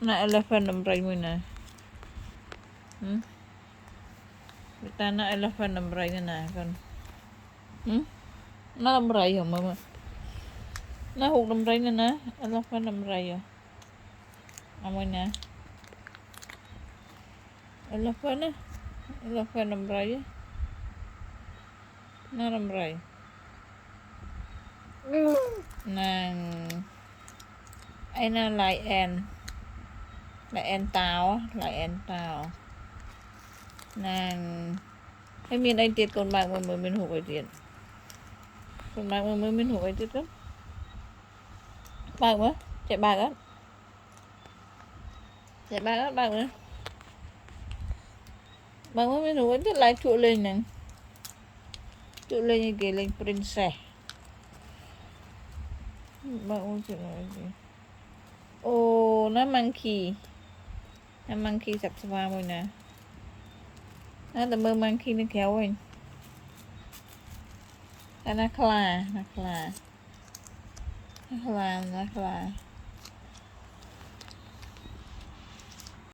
น่า elephant ดำไรมือนะตาน่า elephant ดำไรนี่นะกันน่าดำไรเหรอมาน่าหกดำไรนี่นะ elephant ดำไรเหรอเอาไว้นะ elephant นะ elephant ดำไรน่าดำไรนางไอ้น่าลายแอนตาวลายแอนตาวนางให้มีไอเดียคนบางมือเป็นหกไอเดียคนบางมือเป็นหกไอเดียก็บางมั้ยchạy bạc á bạc nữa bạc mới bên hụi tức lại trụ lên nè trụ lên như kia lên princess bạc ơi chuyện này gì ô nó monkey sập spa rồi nè nó tầm mơ monkey nó kéo rồi nó khla